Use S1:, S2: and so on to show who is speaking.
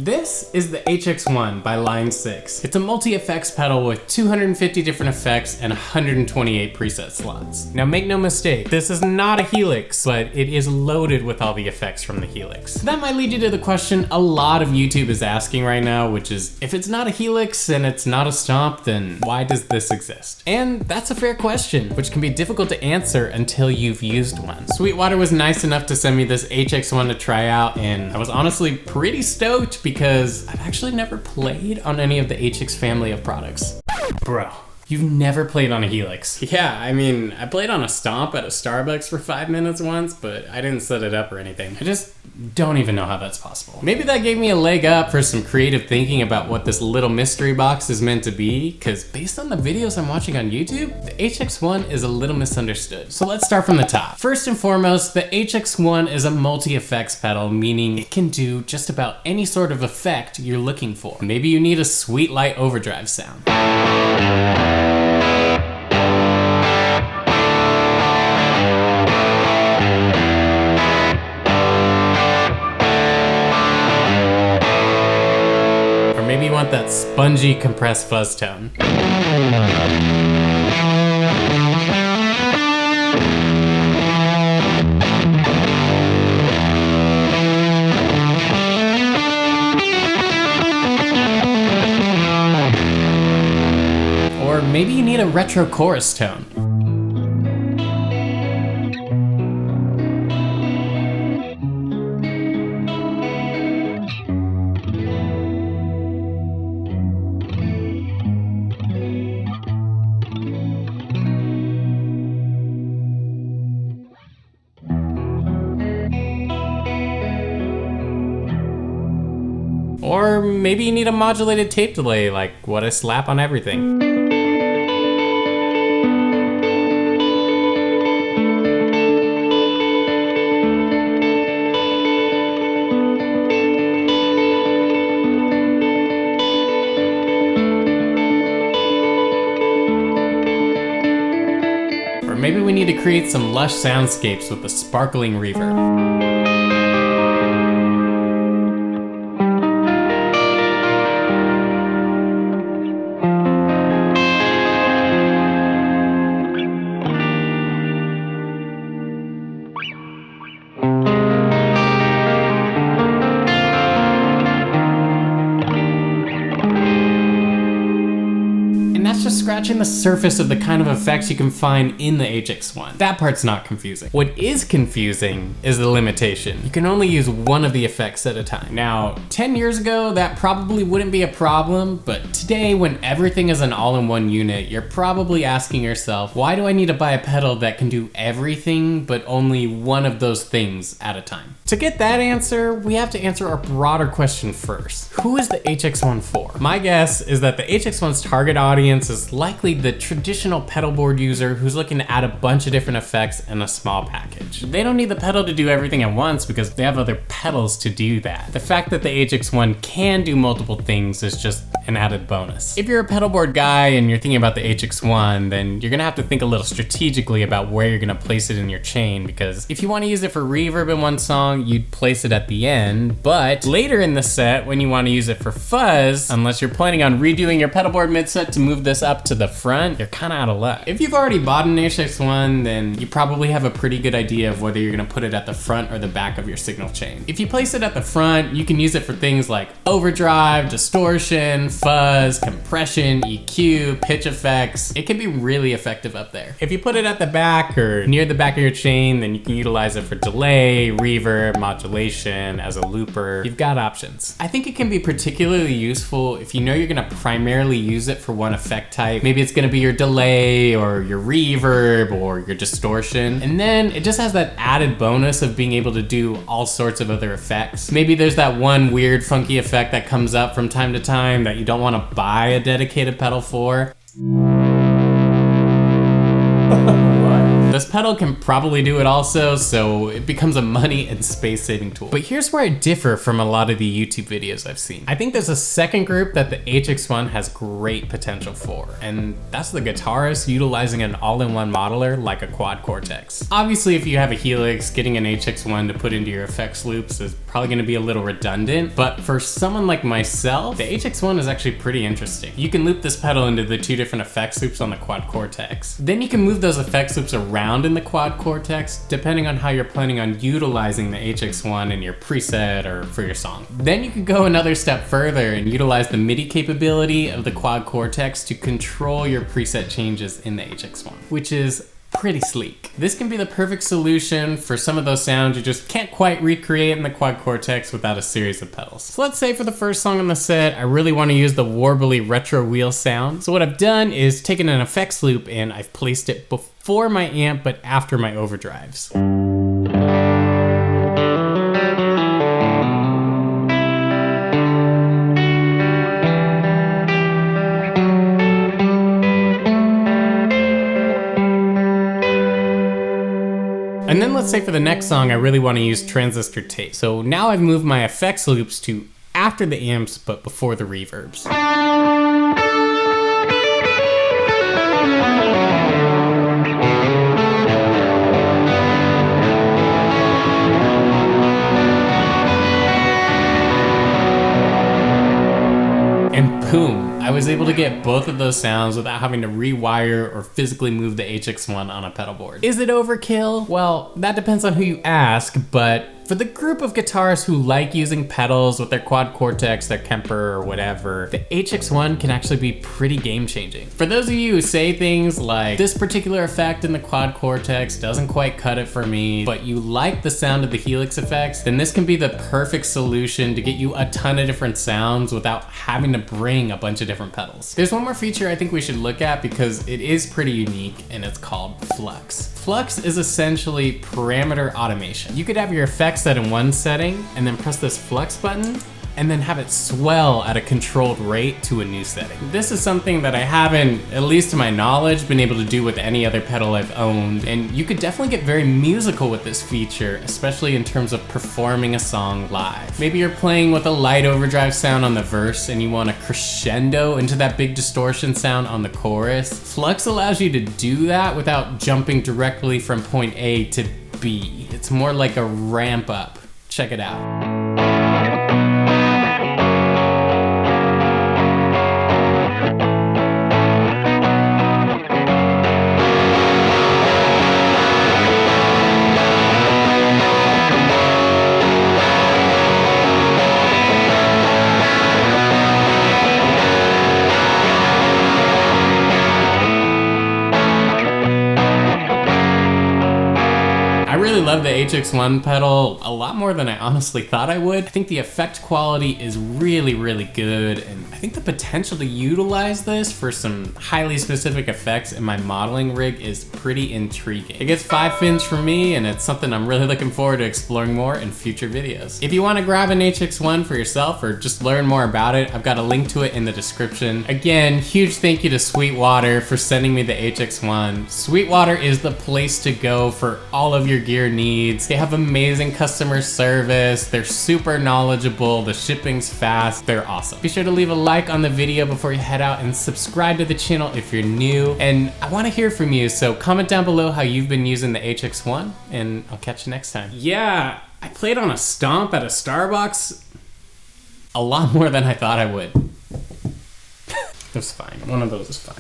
S1: This is the HX1 by Line 6. It's a multi-effects pedal with 250 different effects and 128 preset slots. Now make no mistake, this is not a Helix, but it is loaded with all the effects from the Helix. That might lead you to the question a lot of YouTube is asking right now, which is, if it's not a Helix and it's not a Stomp, then why does this exist? And that's a fair question, which can be difficult to answer until you've used one. Sweetwater was nice enough to send me this HX1 to try out, and I was honestly pretty stoked because I've actually never played on any of the HX family of products. Bro, you've never played on a Helix? Yeah, I mean, I played on a Stomp at a Starbucks for 5 minutes once, but I didn't set it up or anything. I just don't even know how that's possible. Maybe that gave me a leg up for some creative thinking about what this little mystery box is meant to be, because based on the videos I'm watching on YouTube, the HX1 is a little misunderstood. So let's start from the top. First and foremost, the HX1 is a multi-effects pedal, meaning it can do just about any sort of effect you're looking for. Maybe you need a sweet light overdrive sound. Maybe you want that spongy compressed fuzz tone. Or maybe you need a retro chorus tone. Or maybe you need a modulated tape delay, like what I slap on everything. Or maybe we need to create some lush soundscapes with a sparkling reverb. Just scratching the surface of the kind of effects you can find in the HX1. That part's not confusing. What is confusing is the limitation. You can only use one of the effects at a time. Now, 10 years ago, that probably wouldn't be a problem, but today, when everything is an all-in-one unit, you're probably asking yourself, why do I need to buy a pedal that can do everything, but only one of those things at a time? To get that answer, we have to answer our broader question first. Who is the HX1 for? My guess is that the HX1's target audience is likely the traditional pedalboard user who's looking to add a bunch of different effects in a small package. They don't need the pedal to do everything at once because they have other pedals to do that. The fact that the HX1 can do multiple things is just an added bonus. If you're a pedalboard guy and you're thinking about the HX1, then you're gonna have to think a little strategically about where you're gonna place it in your chain, because if you wanna use it for reverb in one song, you'd place it at the end, but later in the set, when you wanna use it for fuzz, unless you're planning on redoing your pedalboard mid-set to move this up to the front, you're kinda out of luck. If you've already bought an HX1, then you probably have a pretty good idea of whether you're gonna put it at the front or the back of your signal chain. If you place it at the front, you can use it for things like overdrive, distortion, fuzz, compression, EQ, pitch effects. It can be really effective up there. If you put it at the back or near the back of your chain, then you can utilize it for delay, reverb, modulation, as a looper. You've got options. I think it can be particularly useful if you know you're gonna primarily use it for one effect type. Maybe it's gonna be your delay or your reverb or your distortion. And then it just has that added bonus of being able to do all sorts of other effects. Maybe there's that one weird funky effect that comes up from time to time that you don't want to buy a dedicated pedal for. This pedal can probably do it also, so it becomes a money and space saving tool. But here's where I differ from a lot of the YouTube videos I've seen. I think there's a second group that the HX1 has great potential for, and that's the guitarist utilizing an all-in-one modeler like a quad Cortex. Obviously, if you have a Helix, getting an HX1 to put into your effects loops is probably gonna be a little redundant, but for someone like myself, the HX1 is actually pretty interesting. You can loop this pedal into the 2 different effects loops on the quad Cortex. Then you can move those effects loops around in the quad Cortex, depending on how you're planning on utilizing the HX1 in your preset or for your song. Then you could go another step further and utilize the MIDI capability of the quad Cortex to control your preset changes in the HX1, which is pretty sleek. This can be the perfect solution for some of those sounds you just can't quite recreate in the quad Cortex without a series of pedals. So let's say for the first song on the set, I really want to use the warbly retro wheel sound. So what I've done is taken an effects loop and I've placed it before my amp but after my overdrives. And then let's say for the next song, I really want to use transistor tape. So now I've moved my effects loops to after the amps, but before the reverbs. And boom, I was able to get both of those sounds without having to rewire or physically move the HX1 on a pedal board. Is it overkill? Well, that depends on who you ask, but for the group of guitarists who like using pedals with their quad Cortex, their Kemper, or whatever, the HX1 can actually be pretty game-changing. For those of you who say things like, this particular effect in the quad Cortex doesn't quite cut it for me, but you like the sound of the Helix effects, then this can be the perfect solution to get you a ton of different sounds without having to bring a bunch of different pedals. There's one more feature I think we should look at because it is pretty unique, and it's called FLUX. FLUX is essentially parameter automation. You could have your effects set in one setting and then press this FLUX button and then have it swell at a controlled rate to a new setting. This is something that I haven't, at least to my knowledge, been able to do with any other pedal I've owned, and you could definitely get very musical with this feature, especially in terms of performing a song live. Maybe you're playing with a light overdrive sound on the verse and you want to crescendo into that big distortion sound on the chorus. FLUX allows you to do that without jumping directly from point A to B. It's more like a ramp up. Check it out. I really love the HX1 pedal a lot more than I honestly thought I would. I think the effect quality is really, really good, and I think the potential to utilize this for some highly specific effects in my modeling rig is pretty intriguing. It gets 5 fins from me, and it's something I'm really looking forward to exploring more in future videos. If you want to grab an HX1 for yourself or just learn more about it, I've got a link to it in the description. Again, huge thank you to Sweetwater for sending me the HX1. Sweetwater is the place to go for all of your gear needs. They have amazing customer service. They're super knowledgeable. The shipping's fast. They're awesome. Be sure to leave a like on the video before you head out and subscribe to the channel if you're new. And I want to hear from you, so comment down below how you've been using the HX1, and I'll catch you next time. Yeah, I played on a Stomp at a Starbucks a lot more than I thought I would. It was fine. One of those is fine.